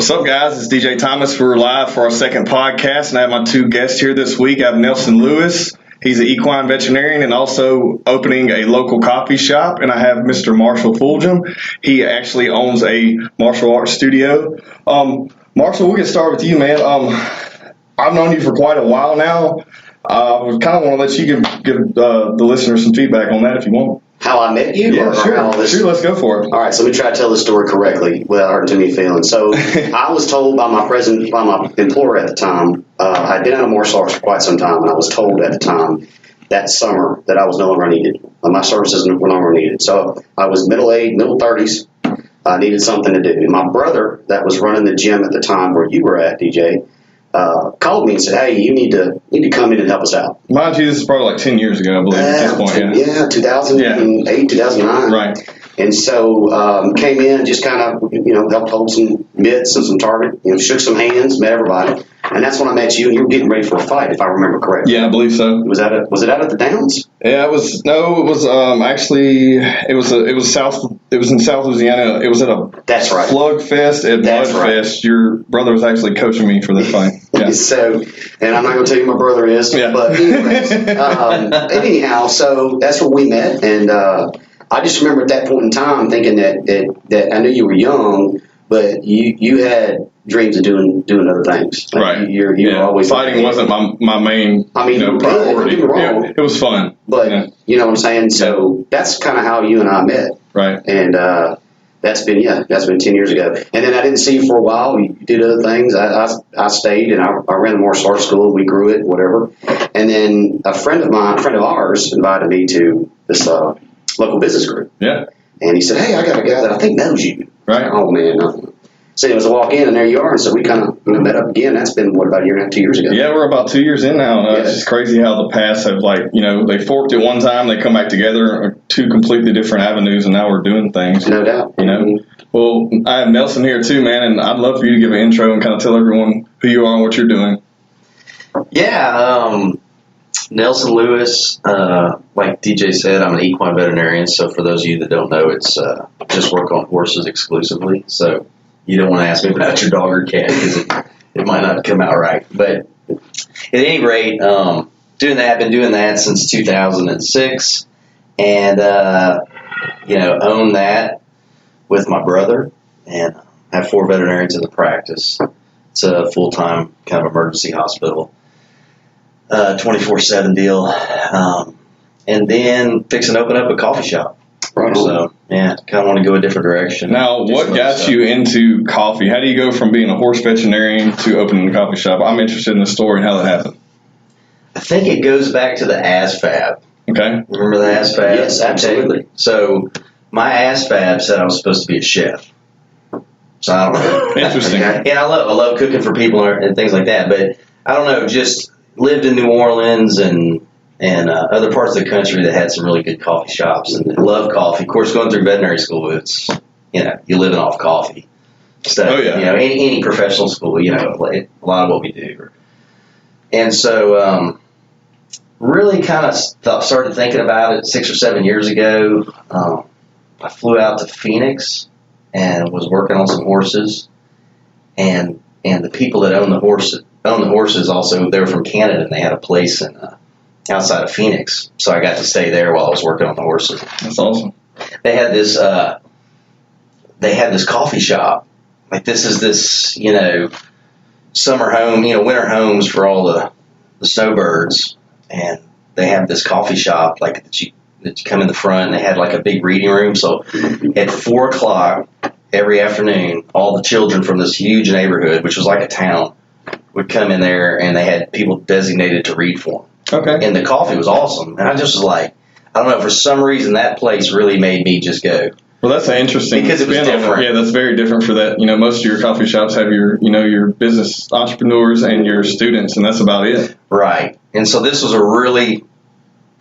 What's up, guys? It's DJ Thomas. We're live for our second podcast, and I have my two guests here this week. I have Nelson Lewis. He's an equine veterinarian and also opening a local coffee shop. And I have Mr. Marshall Fulgham. He actually owns a martial arts studio. Marshall, we'll get started with you, man. I've known you for quite a while now. I would kind of want to let you give the listeners some feedback on that if you want. How I met you? Yeah, sure. Sure, let's go for it. All right, so let me try to tell the story correctly without hurting too many feelings. So I was told by my employer at the time, I'd been out of martial arts for quite some time, and I was told at the time that summer that I was no longer needed. My services were no longer needed. So I was middle-aged, middle 30s. I needed something to do. And my brother that was running the gym at the time where you were at, DJ, called me and said, "Hey, you need to come in and help us out." Mind you, this is probably like 10 years ago, I believe, at this point. Yeah, 2008, 2009. Right. And so came in, just kind of, helped hold some mitts and some target, shook some hands, met everybody. And that's when I met you, and you were getting ready for a fight, if I remember correctly. Yeah, I believe so. Was it out at the Downs? Yeah, it was in South Louisiana. It was at a That's right. Slug Fest at That's Mud right. Fest. Your brother was actually coaching me for that fight. Yeah. So, and I'm not going to tell you who my brother is, Yeah. but anyways, anyhow, so that's where we met, and I just remember at that point in time thinking that I knew you were young, but you had dreams of doing other things. Like Right. You were always fighting wasn't my main priority. don't get me wrong. Yeah, it was fun. But you know what I'm saying? So that's kind of how you and I met. Right. And that's been 10 years ago. And then I didn't see you for a while. You did other things. I stayed and I ran the martial arts school. We grew it, whatever. And then a friend of ours invited me to this local business group. Yeah. And he said, "Hey, I got a guy that I think knows you." Right. Oh man, nothing. So it was a walk in, and there you are. And so we kind of met up again. That's been about a year and a half, 2 years ago. Yeah, we're about 2 years in now. Yeah. It's just crazy how the paths have they forked at one time, they come back together, two completely different avenues, and now we're doing things. No doubt. Well, I have Nelson here too, man, and I'd love for you to give an intro and kind of tell everyone who you are and what you're doing. Yeah, Nelson Lewis, like DJ said, I'm an equine veterinarian, so for those of you that don't know, it's just work on horses exclusively, so you don't want to ask me about your dog or cat because it might not come out right. But at any rate, been doing that since 2006, and own that with my brother, and have 4 veterinarians in the practice. It's a full-time kind of emergency hospital. 24/7 deal, and then fixing to open up a coffee shop. Right. So, yeah, kind of want to go a different direction. Now, what got you into coffee? How do you go from being a horse veterinarian to opening a coffee shop? I'm interested in the story and how that happened. I think it goes back to the ASFAB. Okay. Remember the ASFAB? Yes, absolutely. So, my ASFAB said I was supposed to be a chef. So, I don't know. Interesting. And I love cooking for people and things like that, but I don't know, just lived in New Orleans and other parts of the country that had some really good coffee shops and love coffee. Of course, going through veterinary school, it's, you're living off coffee. So, Oh, yeah. Any professional school, a lot of what we do. And so, really kind of started thinking about it 6 or 7 years ago. I flew out to Phoenix and was working on some horses, and the people that own the horses also, they were from Canada, and they had a place in outside of Phoenix, so I got to stay there while I was working on the horses. That's awesome. They had this coffee shop. Like this summer home, winter homes for all the snowbirds, and they have this coffee shop that you come in the front, and they had like a big reading room. So at 4:00 every afternoon, all the children from this huge neighborhood, which was like a town, would come in there, and they had people designated to read for them. Okay. And the coffee was awesome. And I just was like, I don't know, for some reason that place really made me just go. Well, that's an interesting Because it was spin on it. different. Yeah, that's very different for that. Most of your coffee shops have your business entrepreneurs and your students, and that's about it. Right. And so this was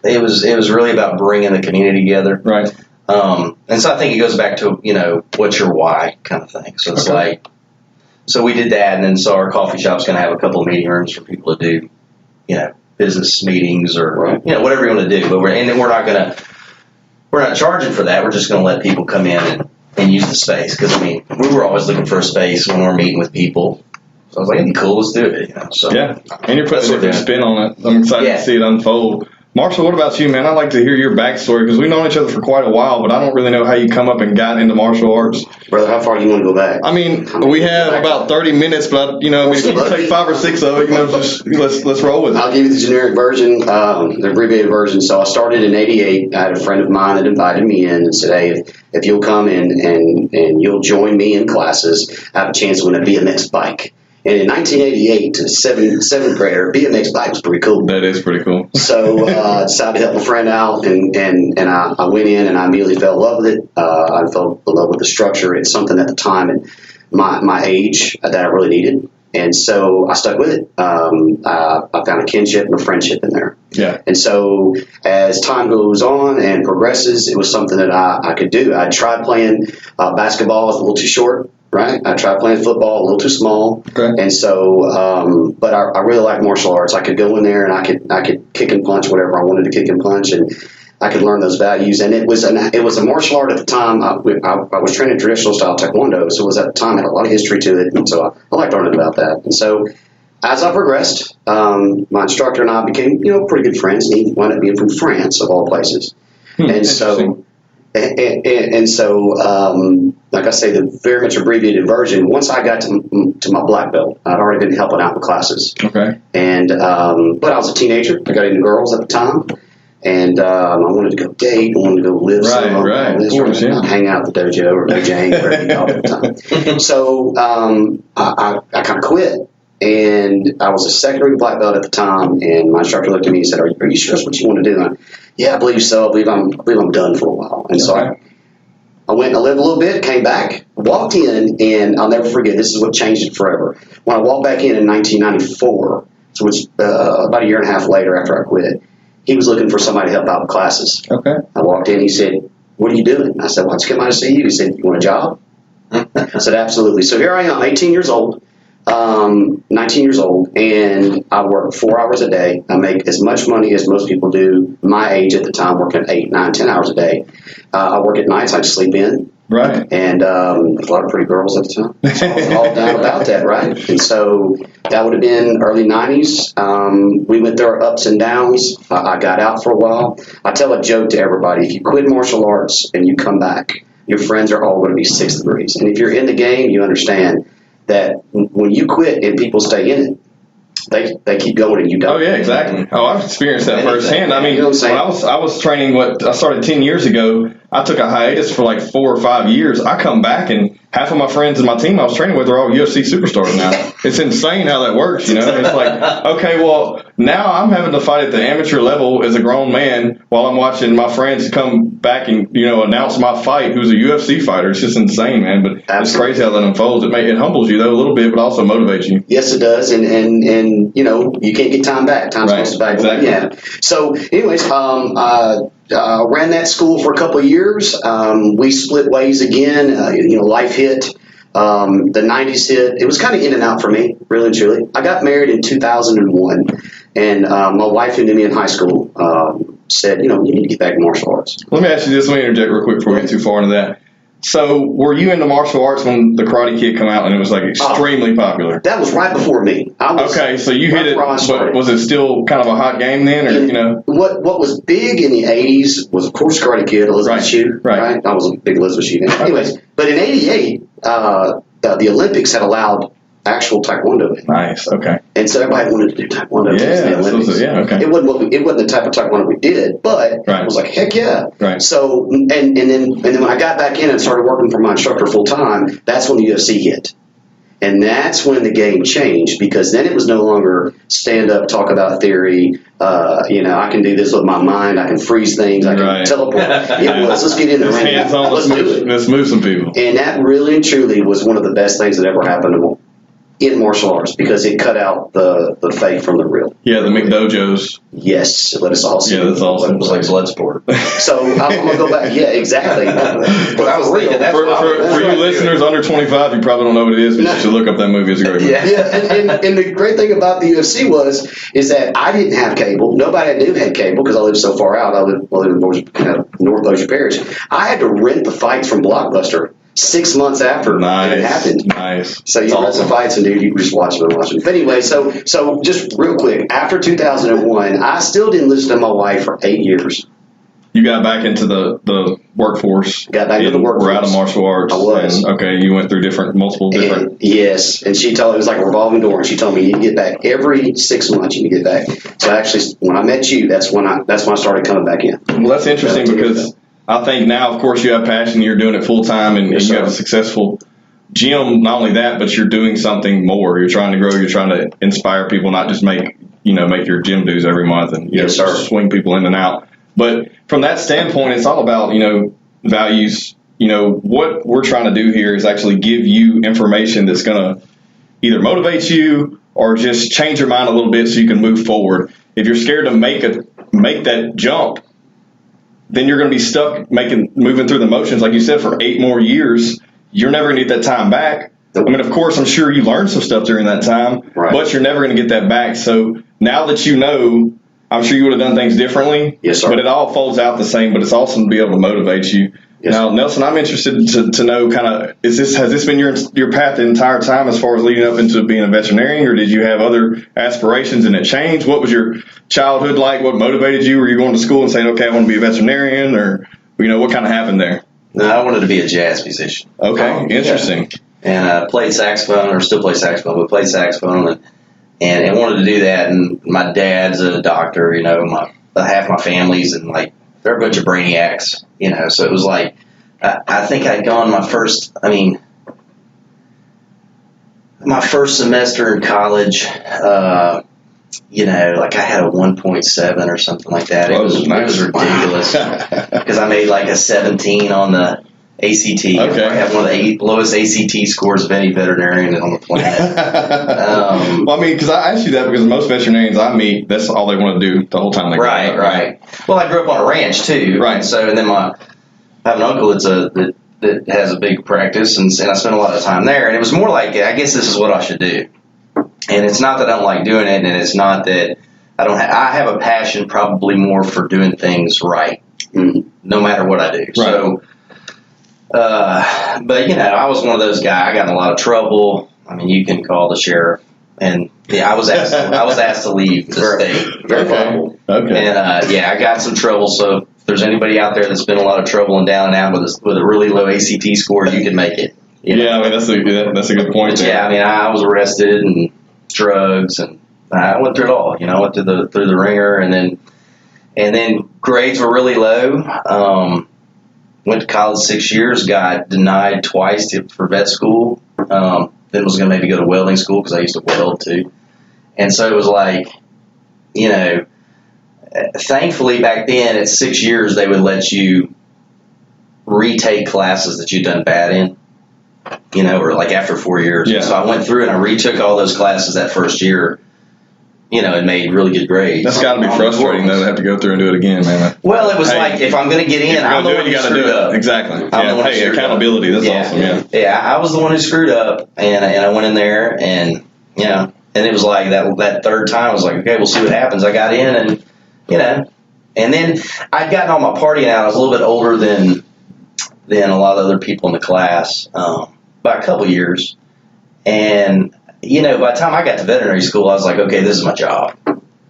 it was really about bringing the community together. Right. And so I think it goes back to, what's your why kind of thing. So it's so we did that, and then so our coffee shop's going to have a couple of meeting rooms for people to do, business meetings or, whatever you want to do. But we're not charging for that. We're just going to let people come in and use the space. Because, we were always looking for a space when we were meeting with people. So I was like, it'd be cool, let's do it. So, yeah, and you're putting a different spin on it. I'm excited to see it unfold. Marshall, what about you, man? I'd like to hear your backstory because we've known each other for quite a while, but I don't really know how you come up and got into martial arts. Brother, how far do you want to go back? We have about 30 minutes, but if you take 5 or 6 of it, just let's roll with it. I'll give you the generic version, the abbreviated version. So I started in '88. I had a friend of mine that invited me in and said, "Hey, if you'll come in and you'll join me in classes, I have a chance to win a BMX bike." And in 1988, to seventh grader, BMX bike was pretty cool. That is pretty cool. So I decided to help a friend out, and I went in and I immediately fell in love with it. I fell in love with the structure. It's something at the time and my age that I really needed. And so I stuck with it. I found a kinship and a friendship in there. Yeah. And so as time goes on and progresses, it was something that I could do. I tried playing basketball. I was a little too short. Right, I tried playing football, a little too small, and so. But I really like martial arts. I could go in there and I could kick and punch whatever I wanted to kick and punch, and I could learn those values. And it was a martial art at the time. I was training traditional style taekwondo, so it was at the time had a lot of history to it, and so I liked learning about that. And so as I progressed, my instructor and I became pretty good friends. And he wound up being from France, of all places, and so. And so, like I say, the very much abbreviated version, once I got to my black belt, I'd already been helping out with classes. Okay. And but I was a teenager. I got into girls at the time. And I wanted to go date. I wanted to go live somewhere. Not hang out at the dojo or Dojang, whatever you call it at the time. So I kind of quit. And I was a secondary black belt at the time, and my instructor looked at me and said, "Are you sure that's what you want to do?" And yeah, I believe so. I believe I'm done for a while. And so I went and I lived a little bit, came back, walked in, and I'll never forget. This is what changed it forever. When I walked back in 1994, so it's about a year and a half later after I quit, he was looking for somebody to help out with classes. Okay. I walked in. He said, "What are you doing?" I said, "Well, I just came out to see you." He said, "You want a job?" I said, "Absolutely." So here I am, 18 years old. 19 years old, and I work 4 hours a day. I make as much money as most people do my age at the time, working 8, 9, 10 hours a day. I work at nights. I just sleep in. Right. And there's a lot of pretty girls at the time. So I was all down about that, right? And so that would have been early 90s. We went through our ups and downs. I got out for a while. I tell a joke to everybody. If you quit martial arts and you come back, your friends are all going to be sixth degrees. And if you're in the game, you understand that when you quit and people stay in it, they keep going and you don't. Oh yeah, exactly. Oh, I've experienced that firsthand. I mean, you know what I'm saying? when I was training, I started 10 years ago. I took a hiatus for like 4 or 5 years. I come back and half of my friends in my team I was training with are all UFC superstars now. It's insane how that works, It's like, okay, well, now I'm having to fight at the amateur level as a grown man while I'm watching my friends come back and, announce my fight who's a UFC fighter. It's just insane, man. But Absolutely. It's crazy how that unfolds. It humbles you, though, a little bit, but also motivates you. Yes, it does. And you can't get time back. Time's supposed to back. Exactly. Yeah. So, anyways, ran that school for a couple of years. We split ways again. Life hit. The 90s hit. It was kind of in and out for me, really and truly. I got married in 2001, and my wife who knew me in high school said, you need to get back to martial arts. Let me ask you this. Let me interject real quick before we get too far into that. So, were you into martial arts when the Karate Kid came out and it was like extremely popular? That was right before me. Okay, so you hit it, but was it still kind of a hot game then, or What was big in the 80s was, of course, Karate Kid, Elizabeth Shue. Right. I was a big Elizabeth Shue fan. Anyways, but in '88, the Olympics had allowed actual taekwondo in. Nice. Okay. And so everybody wanted to do taekwondo. Yeah. Okay. It wasn't the type of taekwondo we did, but it was like, heck yeah. Right. So and then when I got back in and started working for my instructor full time, that's when the UFC hit. And that's when the game changed, because then it was no longer stand up, talk about theory. I can do this with my mind. I can freeze things. I can teleport. It was, let's get in the ring. Let's do it. Let's move some people. And that really and truly was one of the best things that ever happened to me in martial arts, because it cut out the fake from the real. Yeah, the McDojos. Yes, let us all see. Yeah, that's awesome. It was like Bloodsport. So I'm gonna go back. Yeah, exactly. But I was thinking for you listeners under 25, you probably don't know what it is, but you should look up that movie. It's a great movie. Yeah, and the great thing about the UFC is that I didn't have cable. Nobody I knew had cable because I lived so far out. I lived in North Bossier Parish. I had to rent the fights from Blockbuster 6 months after it happened. Nice. So you rent the fights and you just watch them and watch them. But anyway, so just real quick, after 2001, I still didn't listen to my wife for 8 years. You got back into the workforce. Got back into the workforce. We're out of martial arts. I was. And, okay, you went through multiple different. And, yes, and she told me it was like a revolving door, and she told me you need to get back every 6 months. You need to get back. So actually, when I met you, that's when I started coming back in. Well, that's interesting because I think now, of course, you have passion. You're doing it full time, and you have a successful gym. Not only that, but you're doing something more. You're trying to grow. You're trying to inspire people, not just make your gym dues every month and swing people in and out. But from that standpoint, it's all about, values. What we're trying to do here is actually give you information that's going to either motivate you or just change your mind a little bit so you can move forward. If you're scared to make that jump, then you're going to be stuck moving through the motions, like you said, for 8 more years. You're never going to get that time back. I mean, of course, I'm sure you learned some stuff during that time, but you're never going to get that back. So now that you know, I'm sure you would have done things differently. Yes, sir. But it all folds out the same, but it's awesome to be able to motivate you. Yes, now, Nelson, I'm interested to know kind of, has this been your path the entire time as far as leading up into being a veterinarian, or did you have other aspirations and it changed? What was your childhood like? What motivated you? Were you going to school and saying, okay, I want to be a veterinarian, or, what kind of happened there? No, I wanted to be a jazz musician. Okay, interesting. Yeah. And I played saxophone, or still play saxophone, but played saxophone and wanted to do that. And my dad's a doctor, half my family's, and they're a bunch of brainiacs, so it was like, I think I'd gone my first semester in college, I had a 1.7 or something like that. It was ridiculous because I made a 17 on the ACT. Okay. I have one of the lowest ACT scores of any veterinarian on the planet. Well, because I asked you that because most veterinarians I meet, that's all they want to do the whole time they grow up. Right. Well, I grew up on a ranch too. Right. And then I have an uncle that has a big practice, and I spent a lot of time there. And it was more like, I guess this is what I should do. And it's not that I don't like doing it, and it's not that I don't. I have a passion probably more for doing things right, no matter what I do. Right. So. But I was one of those guys. I got in a lot of trouble. I mean, you can call the sheriff, and I was asked to leave the state. Very vulnerable. Okay. And I got some trouble. So if there's anybody out there that's been in a lot of trouble and down and out with a really low ACT score, you can make it. Yeah, I mean that's a good point. But I mean, I was arrested and drugs, and I went through it all. I went through the ringer, and then grades were really low. Went to college 6 years, got denied twice for vet school. Then was going to maybe go to welding school because I used to weld too. And so it was like, thankfully back then at 6 years they would let you retake classes that you'd done bad in, or after 4 years. Yeah. So I went through and I retook all those classes that first year. And made really good grades. That's got to be frustrating, though, to have to go through and do it again, man. Well, it was if I'm going to get in, I'm the one who screwed up. Exactly. Hey, accountability. That's awesome. Yeah, I was the one who screwed up, and I went in there, and and it was like that third time. I was like, okay, we'll see what happens. I got in, and and then I'd gotten all my partying out. I was a little bit older than a lot of other people in the class by a couple years, and. By the time I got to veterinary school, I was like, okay, this is my job.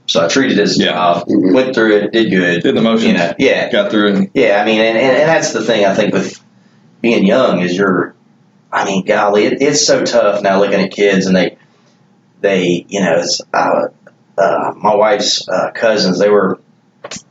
So I treated it as a job, went through it, did good. Did the motions. Got through it. Yeah, I mean, and that's the thing I think with being young is golly, it's so tough now looking at kids and they it's, my wife's cousins, they were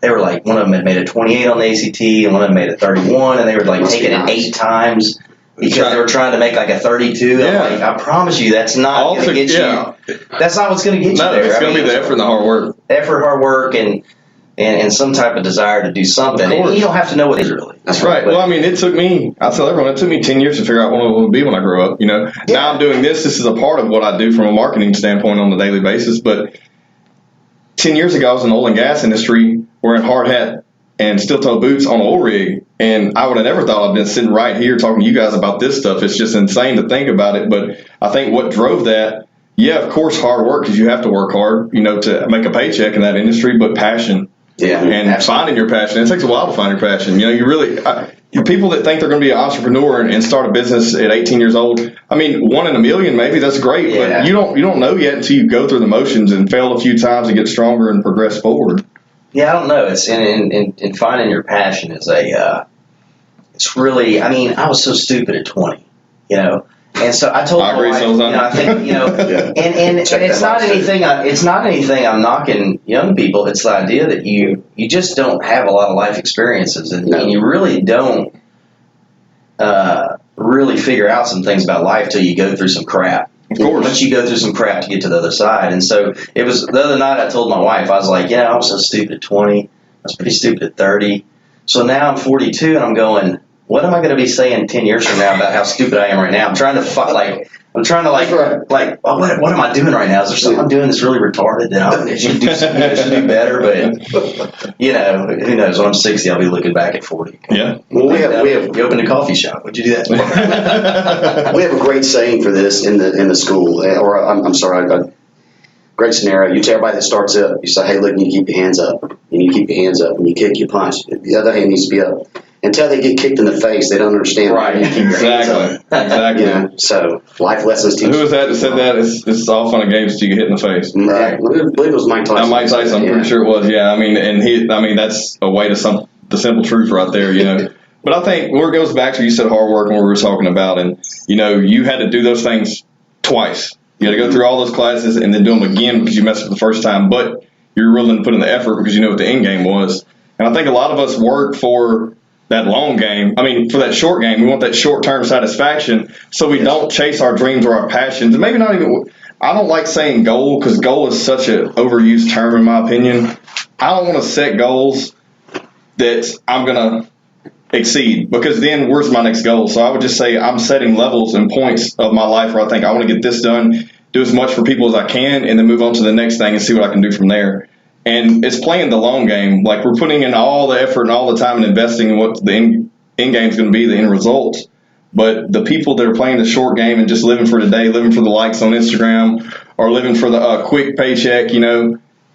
like, one of them had made a 28 on the ACT and one of them made a 31, and they were taking it 8 times. Because they were trying to make a 32. Yeah. I promise you, that's not going to get you. That's not what's going to get you there. It's going to be the effort and the hard work. Hard work, and some type of desire to do something. And you don't have to know what it is really. That's right. Well, it took me, I tell everyone, it took me 10 years to figure out what I want to be when I grow up. Now I'm doing this. This is a part of what I do from a marketing standpoint on a daily basis. But 10 years ago, I was in the oil and gas industry wearing hard hat and steel-toe boots on an oil rig, and I would have never thought I'd been sitting right here talking to you guys about this stuff. It's just insane to think about it, but I think what drove that, of course, hard work, because you have to work hard, to make a paycheck in that industry, but passion. Yeah, and finding your passion. It takes a while to find your passion. You really, people that think they're going to be an entrepreneur and start a business at 18 years old, I mean, 1 in a million maybe, that's great, but you don't know yet until you go through the motions and fail a few times and get stronger and progress forward. Yeah, I don't know. It's in finding your passion is it's really. I mean, I was so stupid at 20, and so I told my wife, I think and it's not anything. It's not anything. I'm knocking young people. It's the idea that you just don't have a lot of life experiences, and you really don't really figure out some things about life till you go through some crap. Of course. Once you go through some crap to get to the other side. And so it was the other night I told my wife, I was like, I was so stupid at 20. I was pretty stupid at 30. So now I'm 42 and I'm going, what am I going to be saying 10 years from now about how stupid I am right now? I'm trying to what am I doing right now? Is there something I'm doing that's really retarded that I should do better? But, who knows? When I'm 60, I'll be looking back at 40. Yeah. Well, you opened a coffee shop. Would you do that? We have a great saying for this in the school, or I'm sorry, a great scenario. You tell everybody that starts up, you say, hey, look, you keep your hands up. And you keep your hands up. And you kick, you punch. The other hand needs to be up. Until they get kicked in the face, they don't understand. Right. You keep your hands up. Exactly. So life lessons teach. Who was that said that? It's all fun and games till you get hit in the face. Right. I believe it was Mike Tyson. Mike Tyson, I'm pretty sure it was. Yeah. I mean, that's a way to the simple truth right there, But I think where it goes back to, you said hard work and what we were talking about, and, you had to do those things twice. You had to go through all those classes and then do them again because you messed up the first time, but you're willing to put in the effort because you know what the end game was. And I think a lot of us work for that long game. I mean, for that short game, we want that short-term satisfaction, so we don't chase our dreams or our passions. And maybe not even, I don't like saying goal because goal is such an overused term in my opinion. I don't want to set goals that I'm going to exceed, because then where's my next goal? So I would just say I'm setting levels and points of my life where I think I want to get this done, do as much for people as I can, and then move on to the next thing and see what I can do from there. And it's playing the long game. Like, we're putting in all the effort and all the time and investing in what the end game is going to be, the end result. But the people that are playing the short game and just living for today, living for the likes on Instagram, or living for the quick paycheck,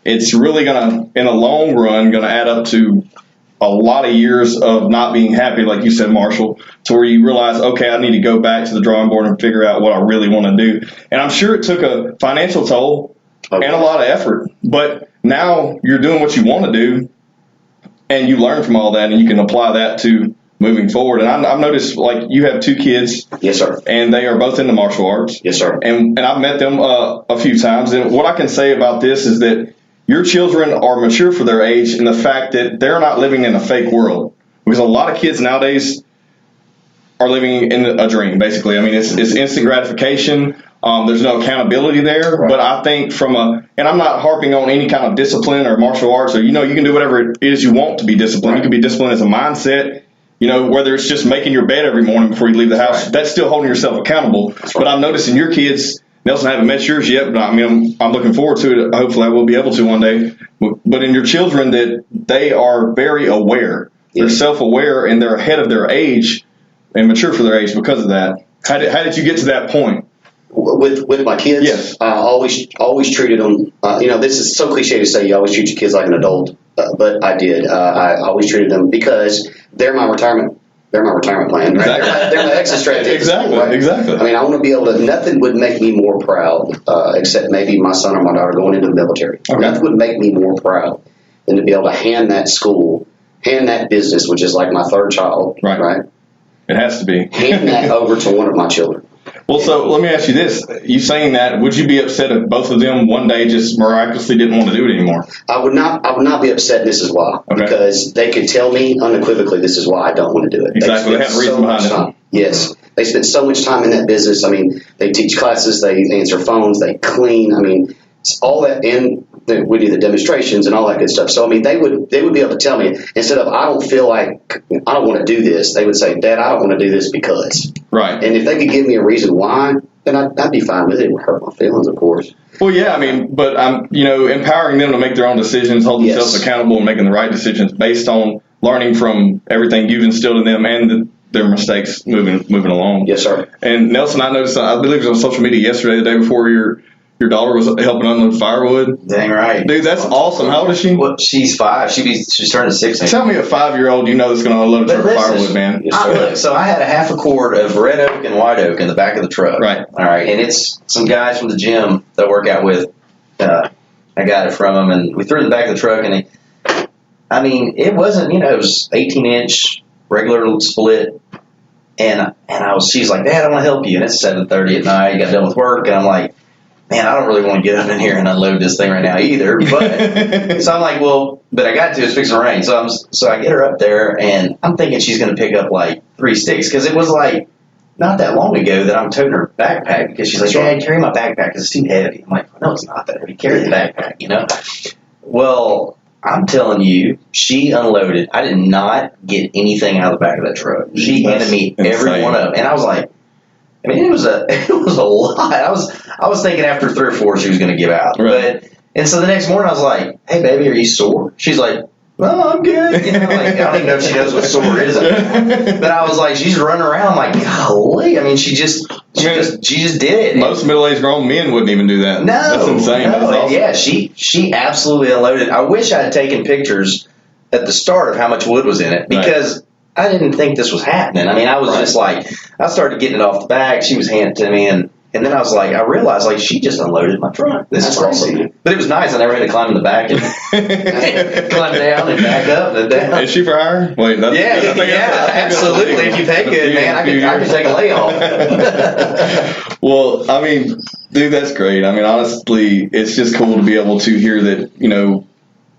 it's really going to, in the long run, going to add up to a lot of years of not being happy, like you said, Marshall, to where you realize, okay, I need to go back to the drawing board and figure out what I really want to do. And I'm sure it took a financial toll and a lot of effort, but now you're doing what you want to do, and you learn from all that, and you can apply that to moving forward. And I've noticed, like, you have 2 kids. Yes, sir. And they are both into martial arts. Yes, sir. And I've met them a few times. And what I can say about this is that your children are mature for their age, in the fact that they're not living in a fake world. Because a lot of kids nowadays are living in a dream, basically. I mean, it's instant gratification. There's no accountability there. Right. But I think and I'm not harping on any kind of discipline or martial arts, or, you can do whatever it is you want to be disciplined. Right. You can be disciplined as a mindset, whether it's just making your bed every morning before you leave the house. Right. That's still holding yourself accountable. Right. But I'm noticing your kids, Nelson, I haven't met yours yet, but I'm looking forward to it. Hopefully I will be able to one day. But in your children, that they are very aware. Yeah. They're self-aware, and they're ahead of their age and mature for their age because of that. How did you get to that point? With my kids, yes. I always treated them. This is so cliche to say you always treat your kids like an adult, but I did. I always treated them because they're my retirement. They're my retirement plan. Right? Exactly. They're my exit strategy. Exactly. Right? Exactly. I mean, I want to be able to. Nothing would make me more proud, except maybe my son or my daughter going into the military. Okay. Nothing would make me more proud than to be able to hand that school, hand that business, which is like my third child. Right. It has to be. Hand that over to one of my children. Well, so let me ask you this. You saying that, would you be upset if both of them one day just miraculously didn't want to do it anymore? I would not be upset, and this is why. Okay. Because they could tell me unequivocally this is why I don't want to do it. Exactly. They have a reason behind it. Yes. They spend so much time in that business. I mean, they teach classes, they answer phones, they clean. I mean, it's all that, and we do the demonstrations and all that good stuff. So, I mean, they would be able to tell me, instead of, I don't feel like I don't want to do this, they would say, Dad, I don't want to do this because. Right. And if they could give me a reason why, then I'd be fine with it. It would hurt my feelings, of course. Well, yeah, I mean, but I'm, empowering them to make their own decisions, hold themselves accountable, and making the right decisions based on learning from everything you've instilled in them and their mistakes moving along. Yes, sir. And Nelson, I noticed, I believe it was on social media yesterday, the day before your your daughter was helping unload firewood. Dang right. Dude, that's awesome. How old is she? Well, she's 5. She's turning 6. Tell me a 5-year-old you know that's going to unload a truck of firewood, man. Look, so I had a half a cord of red oak and white oak in the back of the truck. Right. All right. And it's some guys from the gym that I work out with. I got it from them, and we threw it in the back of the truck. And it wasn't, it was 18-inch regular split. And she's like, Dad, I want to help you. And it's 7:30 at night. Got done with work, and I'm like, man, I don't really want to get up in here and unload this thing right now either. But so I'm like, well, but I got to. It's fixing to rain. So I get her up there, and I'm thinking she's going to pick up like 3 sticks because it was like not that long ago that I'm toting her backpack because she's like, Dad, carry my backpack because it's too heavy. I'm like, no, it's not that heavy. Carry the backpack, Well, I'm telling you, she unloaded. I did not get anything out of the back of that truck. She handed me every one of them, and I was like, it was a lot. I was thinking after 3 or 4 she was going to give out. Right. And so the next morning I was like, hey baby, are you sore? She's like, well, I'm good. I don't even know if she knows what sore is. But I was like, she's running around like, golly. She just did it. Most middle-aged grown men wouldn't even do that. No, that's insane. No. That's awesome. Yeah, she absolutely unloaded. I wish I had taken pictures at the start of how much wood was in it because I didn't think this was happening. I was just like, I started getting it off the back. She was handing it to me, and then I was like, I realized like she just unloaded my truck. This is awesome. But it was nice. I never had to climb in the back and climb down and back up and down. Is she for hire? Wait, absolutely. If you pay good, man, I could take a layoff. Well, dude, that's great. Honestly, it's just cool to be able to hear that,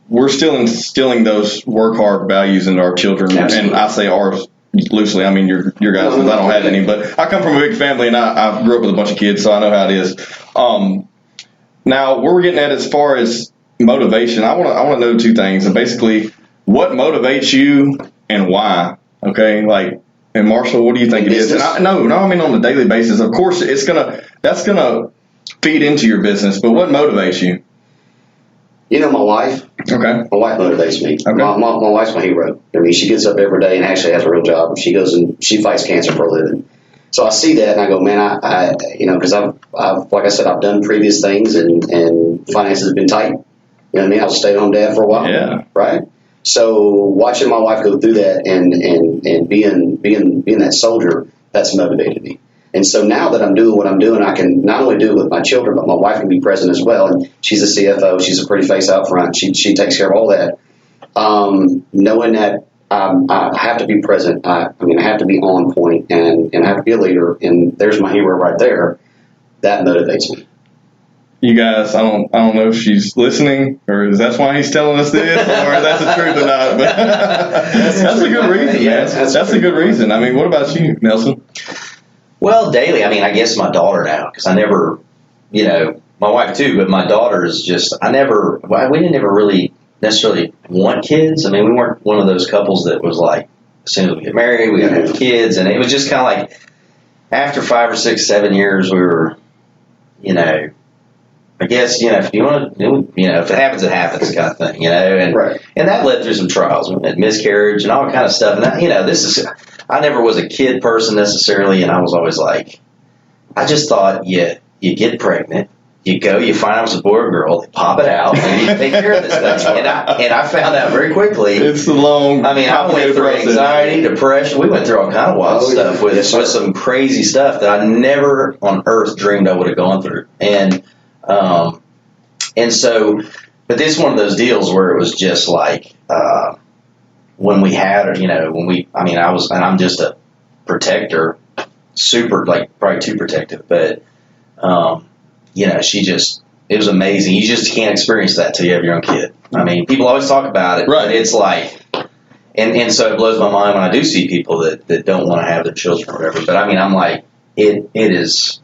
we're still instilling those work hard values into our children. Absolutely. And I say ours loosely. Your guys, because I don't have any. But I come from a big family, and I grew up with a bunch of kids, so I know how it is. Now, where we're getting at as far as motivation, I want to know 2 things. And basically, what motivates you and why? Okay, and Marshall, what do you think it is? And on a daily basis. Of course, that's gonna feed into your business. But what motivates you? My wife. Okay. My wife motivates me. Okay. My wife's my hero. She gets up every day and actually has a real job. She goes and she fights cancer for a living. So I see that and I go, man, because I've like I said, I've done previous things and finances have been tight. I was a stay-at-home dad for a while. Yeah. Right. So watching my wife go through that and being that soldier, that's motivated me. And so now that I'm doing what I'm doing, I can not only do it with my children, but my wife can be present as well. And she's a CFO. She's a pretty face out front. She takes care of all that. Knowing that I have to be present. I have to be on point and I have to be a leader. And there's my hero right there. That motivates me. You guys, I don't know if she's listening or that's why he's telling us this or that's the truth or not. But that's a good reason, man. That's a good reason. What about you, Nelson? Well, daily, I guess my daughter now, because I never, my wife too, but my daughter is just, we didn't ever really necessarily want kids. We weren't one of those couples that was like, as soon as we get married, we got to have kids. And it was just kind of like, after 5 or 6, 7 years, we were, I guess, if you want to, if it happens, it happens kind of thing, and, right. And that led through some trials. We had miscarriage and all kind of stuff. And that, I never was a kid person necessarily. And I was always like, I just thought, you get pregnant, you go, you find out it's a boy or girl, they pop it out, and you take care of this thing. And I found out very quickly. It's a long, I went through anxiety, depression. We went through all kind of wild stuff with some crazy stuff that I never on earth dreamed I would have gone through. And so, but this is one of those deals where it was just like, when we had her, I'm just a protector, super, probably too protective, but, it was amazing. You just can't experience that till you have your own kid. People always talk about it, right. But it's like, and so it blows my mind when I do see people that don't want to have their children or whatever. But I'm like, it's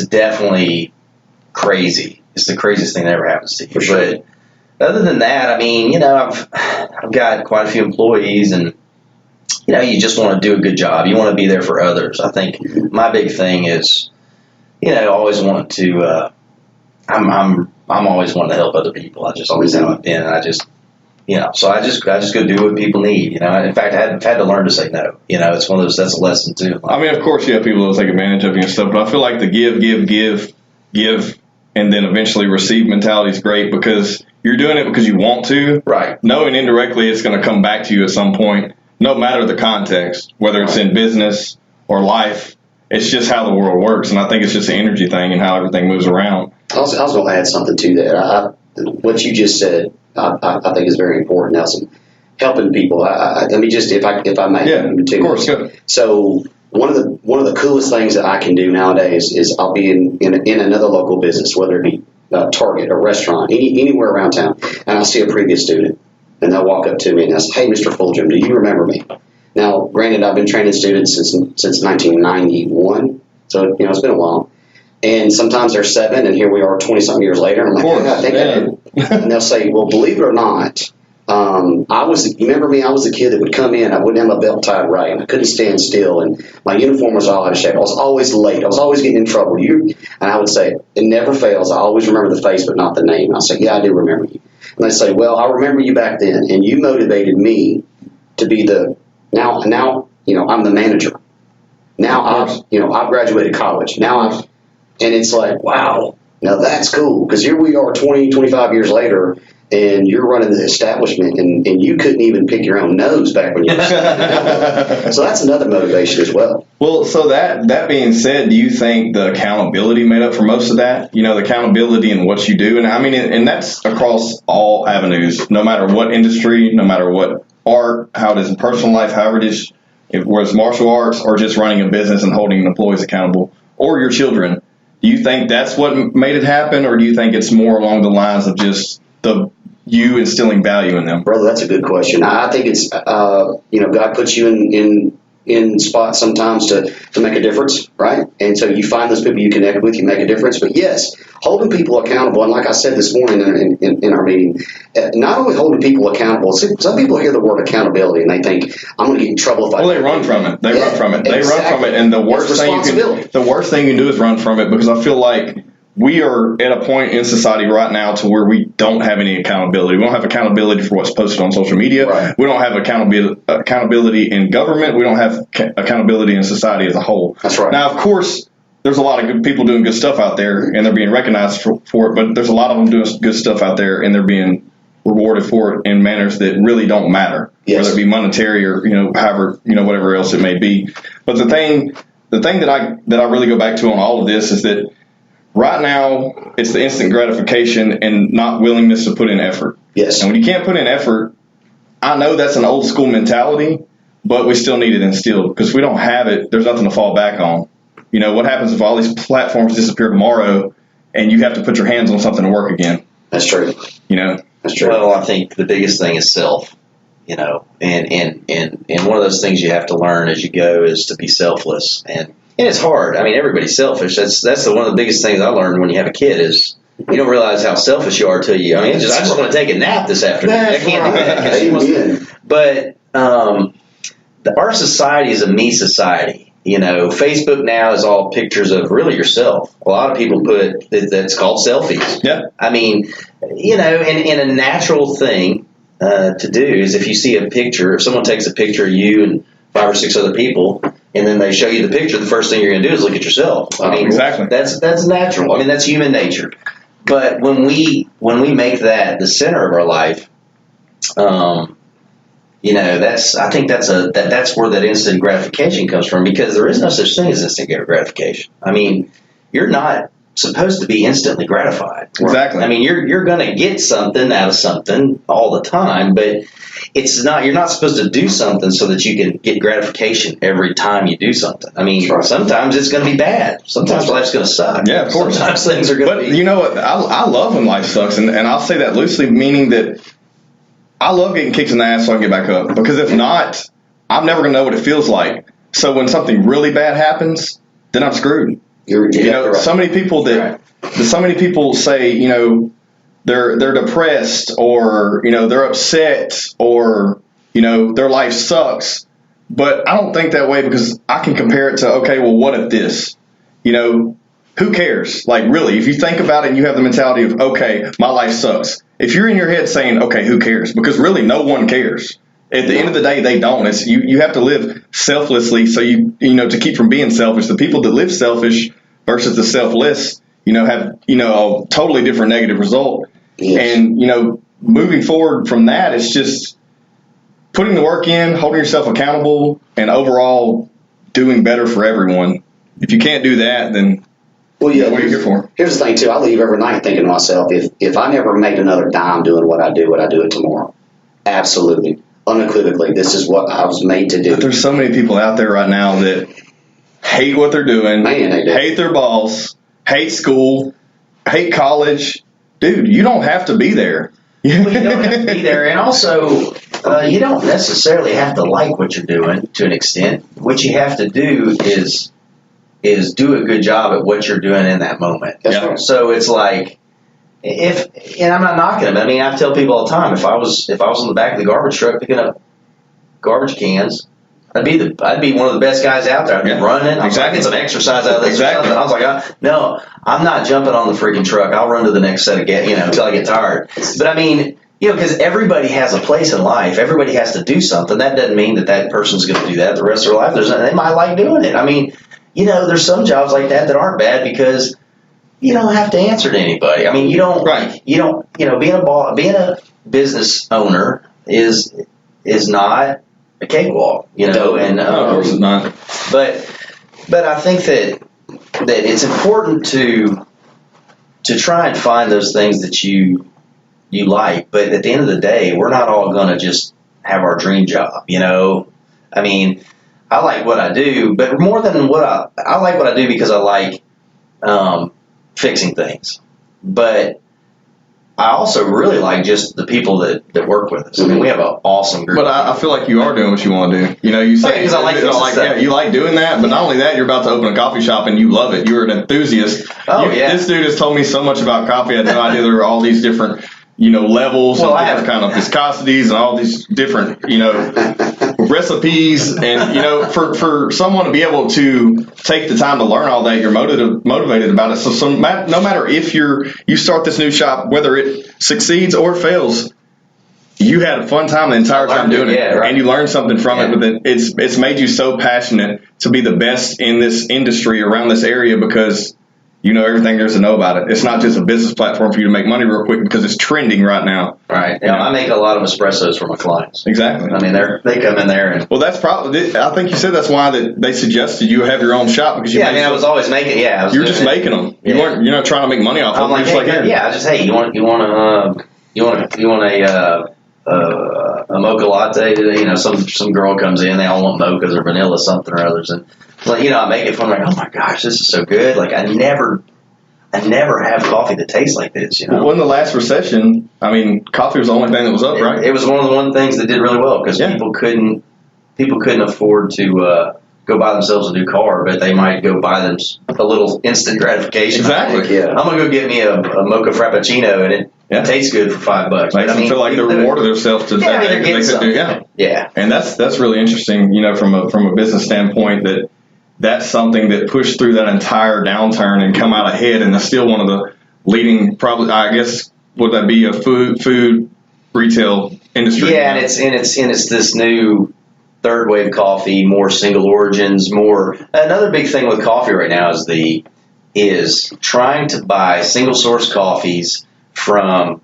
definitely crazy. It's the craziest thing that ever happens to you. For sure. But other than that, I've got quite a few employees, and you just want to do a good job. You want to be there for others. I think my big thing is, always want to. I'm always wanting to help other people. I just always have been, and I just, so I just go do what people need. In fact, I've had to learn to say no. It's one of those. That's a lesson too. Of course, you have people that will take advantage of you and stuff, but I feel like the give, and then eventually receive mentality is great because you're doing it because you want to. Right. Knowing indirectly it's going to come back to you at some point, no matter the context, whether it's in business or life. It's just how the world works, and I think it's just an energy thing and how everything moves around. I was going to add something to that. What you just said, I think is very important, Nelson. Helping people. Let me just, if I may. Yeah, of course. Go. So one of the coolest things that I can do nowadays is I'll be in another local business, whether it be Target, a restaurant, anywhere around town, and I'll see a previous student, and they'll walk up to me and they'll say, "Hey, Mr. Fulgham, do you remember me?" Now, granted, I've been training students since 1991, so it's been a while. And sometimes they're 7, and here we are 20-something years later. And I'm like, I think I do. And they'll say, well, believe it or not, you remember me? I was the kid that would come in. I wouldn't have my belt tied right, and I couldn't stand still, and my uniform was all out of shape. I was always late. I was always getting in trouble. And I would say, it never fails. I always remember the face, but not the name. I'll say, yeah, I do remember you. And they say, well, I remember you back then, and you motivated me to be now, I'm the manager. Now I've graduated college. And it's like, wow, now that's cool. Because here we are 20, 25 years later, and you're running the establishment, and you couldn't even pick your own nose back when you were starting. So that's another motivation as well. Well, so that being said, do you think the accountability made up for most of that? The accountability in what you do. And I mean, and that's across all avenues, no matter what industry, no matter what art, how it is in personal life, however it is, whether it's martial arts or just running a business and holding employees accountable, or your children. Do you think that's what made it happen, or do you think it's more along the lines of just you instilling value in them? Brother, that's a good question. I think it's, God puts you in spots sometimes to make a difference, right? And so you find those people you connect with, you make a difference. But yes, holding people accountable, and like I said this morning in our meeting, not only holding people accountable, some people hear the word accountability and they think, I'm going to get in trouble if I... Well, they run from it. They run from it. And the worst thing you can do is run from it, because I feel like we are at a point in society right now to where we don't have any accountability. We don't have accountability for what's posted on social media. Right. We don't have accountability in government. We don't have accountability in society as a whole. That's right. Now, of course, there's a lot of good people doing good stuff out there, and they're being recognized for it, but there's a lot of them doing good stuff out there, and they're being rewarded for it in manners that really don't matter, whether it be monetary or, however, whatever else it may be. But the thing that I really go back to on all of this is that right now, it's the instant gratification and not willingness to put in effort. Yes. And when you can't put in effort, I know that's an old school mentality, but we still need it instilled, because if we don't have it, there's nothing to fall back on. What happens if all these platforms disappear tomorrow and you have to put your hands on something to work again? That's true. That's true. Well, I think the biggest thing is self, and one of those things you have to learn as you go is to be selfless. And it's hard. I mean, everybody's selfish. That's one of the biggest things I learned when you have a kid is you don't realize how selfish you are till you. I just want to take a nap this afternoon. I can't do that. But our society is a me society. Facebook now is all pictures of really yourself. A lot of people put that's called selfies. Yeah. I mean, and a natural thing to do is if you see a picture, if someone takes a picture of you and 5 or 6 other people, and then they show you the picture, the first thing you're going to do is look at yourself. I mean, exactly. That's natural. I mean, that's human nature. But when we make that the center of our life, I think that's where that instant gratification comes from, because there is no such thing as instant gratification. I mean, you're not supposed to be instantly gratified. Exactly. I mean, you're going to get something out of something all the time, but it's not. You're not supposed to do something so that you can get gratification every time you do something. I mean, sometimes it's going to be bad. Sometimes life's going to suck. Yeah, of course. Sometimes things are going to be. But you know what? I love when life sucks, and I'll say that loosely, meaning that I love getting kicked in the ass so I can get back up. Because if not, I'm never going to know what it feels like. So when something really bad happens, then I'm screwed. Right. So many people say, they're depressed, or, they're upset, or, their life sucks. But I don't think that way, because I can compare it to, okay, well, what if this? Who cares? Like, really, if you think about it and you have the mentality of, okay, my life sucks. If you're in your head saying, okay, who cares? Because really, no one cares. At the end of the day, they don't. It's you have to live selflessly. So to keep from being selfish, the people that live selfish versus the selfless, have, a totally different negative result. Yes. And, moving forward from that, it's just putting the work in, holding yourself accountable, and overall doing better for everyone. If you can't do that, then Well, yeah. what are you here for? Here's the thing too. I leave every night thinking to myself, if I never made another dime doing what I do, would I do it tomorrow? Absolutely, unequivocally. This is what I was made to do. But there's so many people out there right now that hate what they're doing, Man, they do. hate their boss, hate school, hate college. Dude, you don't have to be there. Well, you don't have to be there, and also you don't necessarily have to like what you're doing to an extent. What you have to do is do a good job at what you're doing in that moment. That's Yeah. right. So it's like and I'm not knocking them. I mean, I tell people all the time, if I was in the back of the garbage truck picking up garbage cans, I'd be one of the best guys out there. I'd be running. I'm Exactly. like, it's an exercise out of this. Exactly. I was like, no, I'm not jumping on the freaking truck. I'll run to the next set of until I get tired. But I mean, because everybody has a place in life. Everybody has to do something. That doesn't mean that person's going to do that the rest of their life. They might like doing it. I mean, there's some jobs like that aren't bad because you don't have to answer to anybody. I mean, you don't. Right. You don't. Being a business owner is not a cakewalk. And No, of course it's not. But I think that it's important to try and find those things that you like. But at the end of the day, we're not all going to just have our dream job. I mean, I like what I do, but more than I like what I do because I like fixing things. But I also really like just the people that work with us. I mean, we have an awesome group. But I feel like you are doing what you want to do. You say because I like fixing stuff. you like doing that, but not only that, you're about to open a coffee shop and you love it. You're an enthusiast. Oh, yeah. This dude has told me so much about coffee. I had no idea there were all these different, levels Well, and different kind of viscosities and all these different, recipes. And, for someone to be able to take the time to learn all that, you're motivated about it. So no matter if you start this new shop, whether it succeeds or it fails, you had a fun time the entire time doing it, right. and you learned something from it. But then it's made you so passionate to be the best in this industry around this area because you know everything there's to know about it. It's not just a business platform for you to make money real quick because it's trending right now. Right. I make a lot of espressos for my clients. Exactly. I mean, they come in there and. Well, that's probably. I think you said that's why that they suggested you have your own shop because I was always making. Yeah, you're just making them. Yeah. You're not trying to make money off of I'm them. like, You're just hey, like, yeah, just hey, you want a mocha latte? Some girl comes in, they all want mochas or vanilla something or others, and I make it for them. Like, oh my gosh, this is so good! Like I never have coffee that tastes like this. Well, in the last recession, I mean, coffee was the only thing that was up, right? It was one of the things that did really well because people couldn't afford to go buy themselves a new car, but they might go buy them a little instant gratification. Exactly. Yeah. I'm gonna go get me a mocha frappuccino, and it tastes good for $5. Makes them feel like they're rewarded themselves to that they're getting something. Yeah. And that's really interesting, from a business standpoint that's something that pushed through that entire downturn and come out ahead and is still one of the leading, probably, I guess, would that be a food retail industry? Yeah, and it's this new third wave coffee, more single origins, more. Another big thing with coffee right now is trying to buy single source coffees from,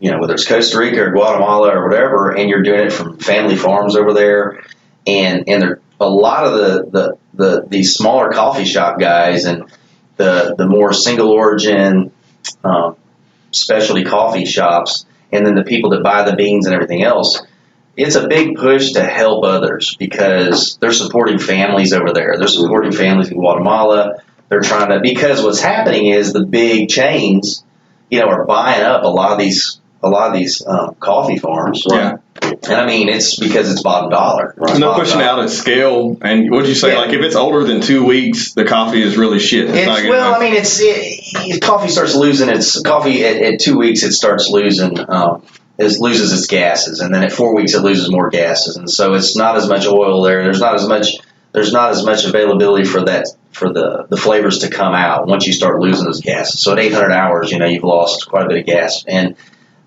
whether it's Costa Rica or Guatemala or whatever, and you're doing it from family farms over there, and there a lot of these smaller coffee shop guys and the more single origin specialty coffee shops, and then the people that buy the beans and everything else. It's a big push to help others because they're supporting families over there. They're supporting families in Guatemala. They're trying to, because what's happening is the big chains, are buying up a lot of these coffee farms. Yeah. And I mean, it's because it's bottom dollar. Right? And they're pushing out at scale. And what'd you say? Yeah. Like if it's older than 2 weeks, the coffee is really shit. Coffee starts losing its coffee at 2 weeks. It starts losing. It loses its gases, and then at 4 weeks it loses more gases, and so it's not as much oil there. There's not as much availability for the flavors to come out once you start losing those gases. So at 800 hours, you've lost quite a bit of gas, and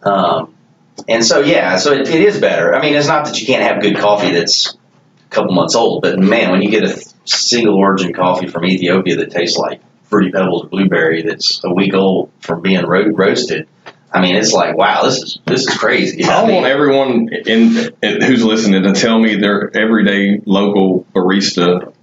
so it is better. I mean, it's not that you can't have good coffee that's a couple months old, but man, when you get a single origin coffee from Ethiopia that tastes like Fruity Pebbles blueberry that's a week old from being roasted. I mean, it's like, wow, this is crazy. I want everyone who's listening to tell me their everyday local barista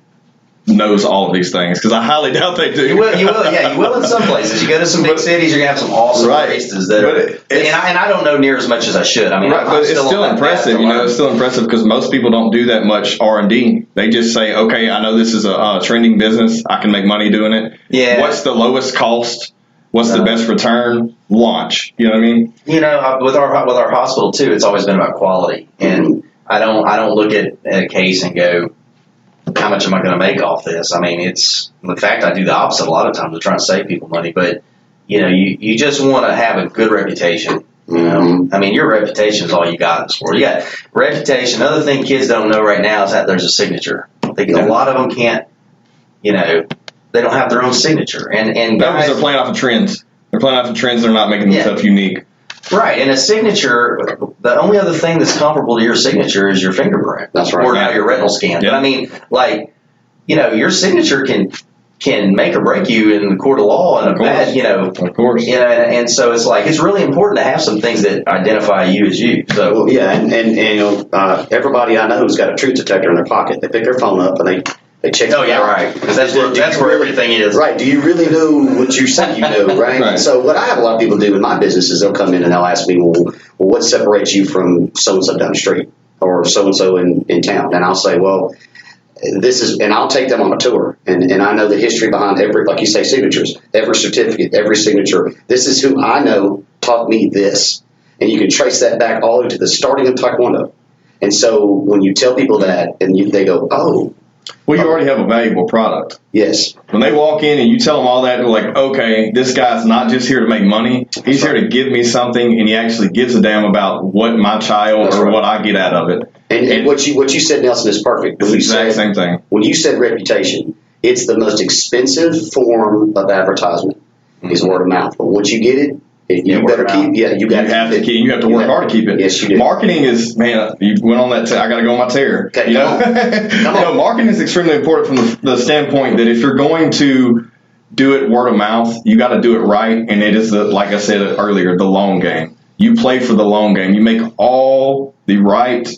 knows all of these things, because I highly doubt they do. You will in some places. You go to some big cities, you're gonna have some awesome baristas that and I don't know near as much as I should. I mean, but it's still impressive. It's still impressive because most people don't do that much R&D. They just say, okay, I know this is a trending business. I can make money doing it. Yeah. What's the lowest cost? What's the best return? Launch. You know what I mean? With our hospital too, it's always been about quality, and I don't look at a case and go, how much am I going to make off this? I mean, in fact, I do the opposite a lot of times. I'm trying to save people money, but you just want to have a good reputation. I mean, your reputation is all you got in this world. You got reputation. Another thing kids don't know right now is that there's a signature. A lot of them can't, they don't have their own signature. And guys, they're playing off of trends. They're playing off of trends. They're not making themselves unique. Right, and a signature, the only other thing that's comparable to your signature is your fingerprint. That's right. Or now your retinal scan. Yeah. But I mean, your signature can make or break you in the court of law and Of course. And so it's like, it's really important to have some things that identify you as you. So and everybody I know who's got a truth detector in their pocket. They pick their phone up and they check. Oh yeah, right. Because that's where everything is. Right. Do you really know what you say you know? Right? Right. So what I have a lot of people do in my business is they'll come in and they'll ask me, well, what separates you from so and so down the street or so and so in town? And I'll say, well, this is, and I'll take them on a tour, and I know the history behind every, like you say, signatures, every certificate, every signature. This is who I know taught me this, and you can trace that back all the way to the starting of Taekwondo. And so when you tell people that, and they go, oh. Well, you already have a valuable product. Yes. When they walk in and you tell them all that, they're like, okay, this guy's not just here to make money. He's here to give me something, and he actually gives a damn about what my child what I get out of it. And what you said, Nelson, is perfect. It's the exact same thing. When you said reputation, it's the most expensive form of advertisement is word of mouth. But once you get it, you better keep. Yeah, you have to keep it. You have to work hard to keep it. Yes, you do. Marketing is, man. You went on that. I got to go on my tear. Okay, come on. Marketing is extremely important from the standpoint that if you're going to do it word of mouth, you got to do it right, and it is like I said earlier, the long game. You play for the long game. You make all the right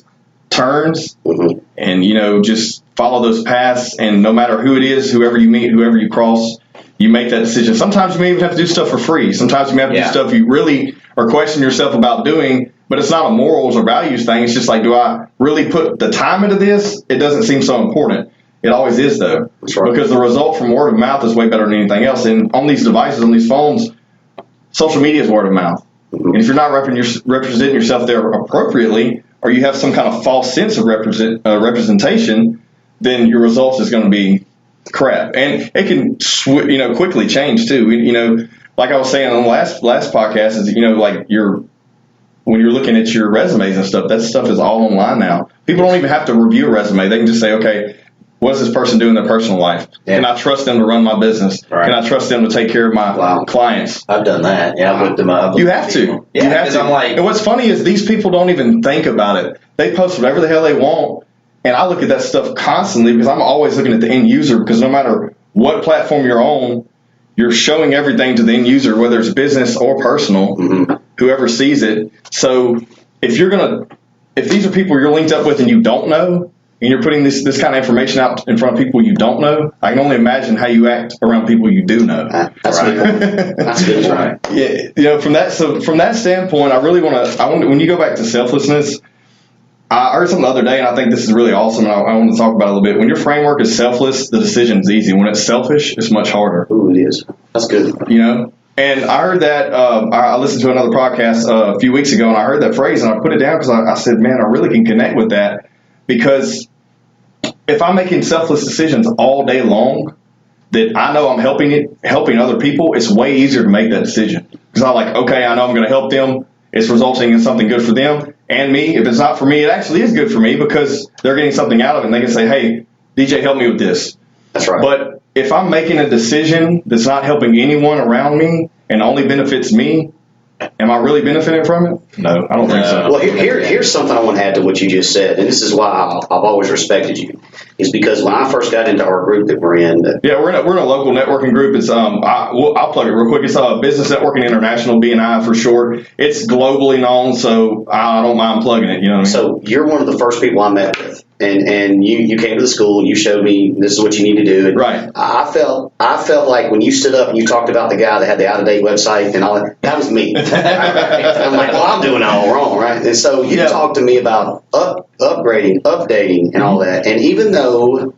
turns, and just follow those paths. And no matter who it is, whoever you meet, whoever you cross, you make that decision. Sometimes you may even have to do stuff for free. Sometimes you may have to do stuff you really are questioning yourself about doing, but it's not a morals or values thing. It's just like, do I really put the time into this? It doesn't seem so important. It always is, though. That's right. Because the result from word of mouth is way better than anything else. And on these devices, on these phones, social media is word of mouth. And if you're not representing yourself there appropriately, or you have some kind of false sense of representation, then your results is going to be crap. And it can quickly change too. Like I was saying on the last podcast, is when you're looking at your resumes and stuff, that stuff is all online now. People don't even have to review a resume. They can just say, okay, what does this person do in their personal life? Yeah. Can I trust them to run my business? Right. Can I trust them to take care of my clients? I've done that. Yeah, I've looked them up. You have to. Yeah, you have to. I'm like, and what's funny is these people don't even think about it. They post whatever the hell they want. And I look at that stuff constantly because I'm always looking at the end user, because no matter what platform you're on, you're showing everything to the end user, whether it's business or personal, whoever sees it. So if these are people you're linked up with and you don't know, and you're putting this kind of information out in front of people you don't know, I can only imagine how you act around people you do know. That's right. That's good. Right. Yeah. From that standpoint, I really want to. When you go back to selflessness, I heard something the other day, and I think this is really awesome, and I want to talk about it a little bit. When your framework is selfless, the decision is easy. When it's selfish, it's much harder. Ooh, it is. That's good. And I heard that, I listened to another podcast a few weeks ago, and I heard that phrase, and I put it down because I said, man, I really can connect with that, because if I'm making selfless decisions all day long that I know I'm helping other people, it's way easier to make that decision. Because I'm like, okay, I know I'm going to help them. It's resulting in something good for them and me. If it's not for me, it actually is good for me because they're getting something out of it, and they can say, hey, DJ, help me with this. That's right. But if I'm making a decision that's not helping anyone around me and only benefits me, am I really benefiting from it? No, I don't think so. Well, here's something I want to add to what you just said, and this is why I've always respected you, is because when I first got into our group that we're in, Yeah, we're in a local networking group. It's I'll plug it real quick. It's Business Networking International, BNI for short. It's globally known, so I don't mind plugging it. You know what I mean? so you're one of the first people I met with, and you came to the school, you showed me this is what you need to do. And Right. I felt like when you stood up and you talked about the guy that had the out-of-date website and all that was me. I'm like, well, I'm doing it all wrong, right? And so you talked to me about upgrading, updating, and all that. And even though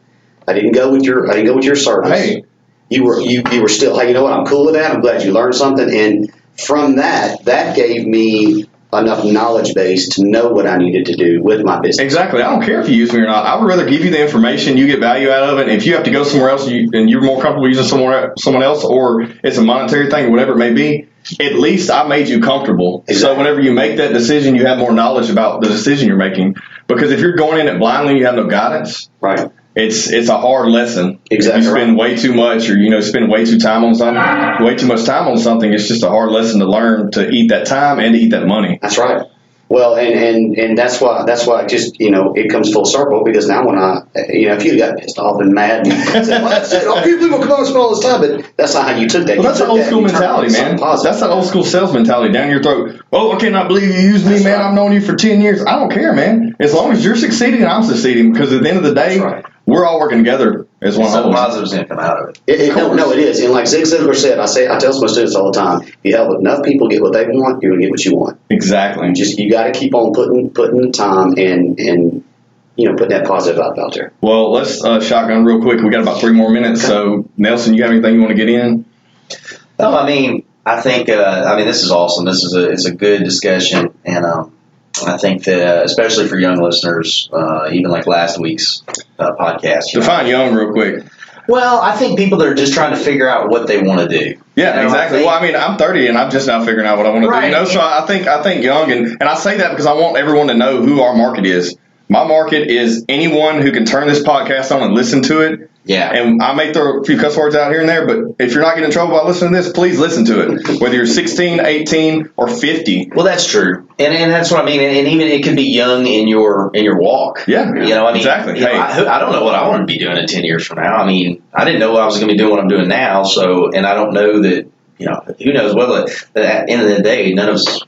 I didn't go with your service, Hey. you were still, hey, you know what? I'm cool with that. I'm glad you learned something. And from that gave me enough knowledge base to know what I needed to do with my business. Exactly. I don't care if you use me or not. I would rather give you the information, you get value out of it. And if you have to go somewhere else and you're more comfortable using someone else, or it's a monetary thing, whatever it may be, at least I made you comfortable. Exactly. So whenever you make that decision, you have more knowledge about the decision you're making. Because if you're going in it blindly, you have no guidance. Right. It's a hard lesson. Exactly. If you spend way too much, or spend way too much time on something, it's just a hard lesson to learn to eat that time and to eat that money. That's right. Well, and that's why it just, it comes full circle, because now when if you got pissed off and mad and said, well, that's it, all people come on and spend all this time, but that's not how you took that. Well, that's an old school mentality, man. That's that old school sales mentality down your throat. Oh, I cannot believe you used me, man. I've known you for 10 years. I don't care, man. As long as you're succeeding, I'm succeeding, because at the end of the day, we're all working together as one. Something positive's going to come out of it. No, it is. And like Zig Ziglar said, I tell my students all the time, if you help enough people get what they want, you're going to get what you want. Exactly. You got to keep on putting the time and putting that positive out there. Well, let's shotgun real quick. We got about 3 more minutes. So, Nelson, you have anything you want to get in? No, I think this is awesome. It's a good discussion, and I think that especially for young listeners, even like last week's podcast. Define young real quick. Well, I think people that are just trying to figure out what they want to do. Yeah, exactly. I'm 30 and I'm just now figuring out what I want to do. So I think young, and I say that because I want everyone to know who our market is. My market is anyone who can turn this podcast on and listen to it. Yeah. And I may throw a few cuss words out here and there, but if you're not getting in trouble by listening to this, please listen to it. Whether you're 16, 18, or 50. Well, that's true. And that's what I mean. And even it could be young in your walk. Yeah. Exactly. Hey. I don't know what I want to be doing in 10 years from now. I didn't know I was going to be doing what I'm doing now. So, and I don't know that, who knows whether at the end of the day, none of us,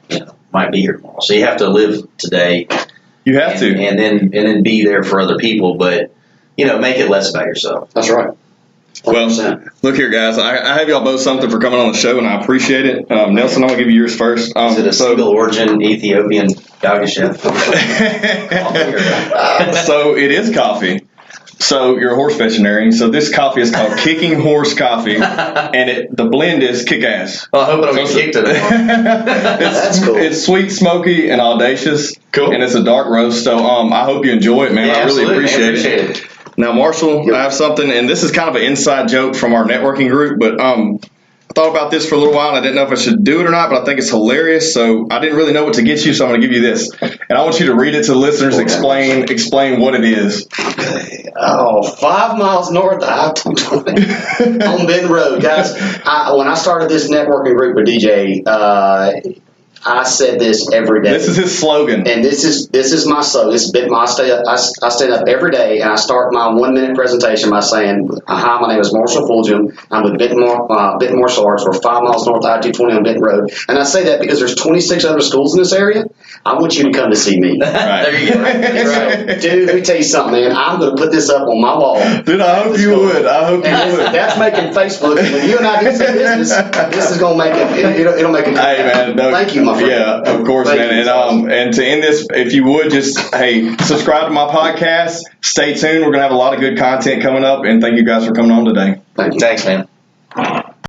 might be here tomorrow. So you have to live today. You have to. And then be there for other people. But, make it less about yourself. That's right. 100%. Well, look here, guys. I have y'all both something for coming on the show, and I appreciate it. Nelson, I'm going to give you yours first. Is it a single origin Ethiopian Gagashev? So it is coffee. So you're a horse veterinarian. So this coffee is called Kicking Horse Coffee, and the blend is kick-ass. Well, I hope I don't get kicked today. That's cool. It's sweet, smoky, and audacious. Cool. And it's a dark roast. So I hope you enjoy it, man. Yeah, I really absolutely. appreciate it. Now, Marshall, I have something, and this is kind of an inside joke from our networking group, but I thought about this for a little while, and I didn't know if I should do it or not, but I think it's hilarious, so I didn't really know what to get you, so I'm going to give you this. And I want you to read it to the listeners, explain what it is. Okay. 5 miles north of I-220 on Benton Road. Guys, when I started this networking group with DJ, I said this every day. This is his slogan. And this is my slogan. I stand up every day and I start my 1-minute presentation by saying, hi, my name is Marshall Fulgham. I'm with Benton Martial Arts. We're 5 miles north of I-220 on Benton Road. And I say that because there's 26 other schools in this area. I want you to come to see me. Right. There you go. Right. Dude, let me tell you something, man. I'm going to put this up on my wall. Dude, I hope you would. That's making Facebook. When you and I do some business, this is going to make it. It'll make it. Hey, man. No, thank you, my friend. Yeah, of course, Thank man. you. And to end this, if you would just, subscribe to my podcast. Stay tuned. We're going to have a lot of good content coming up. And thank you guys for coming on today. Thank you. Thanks, man.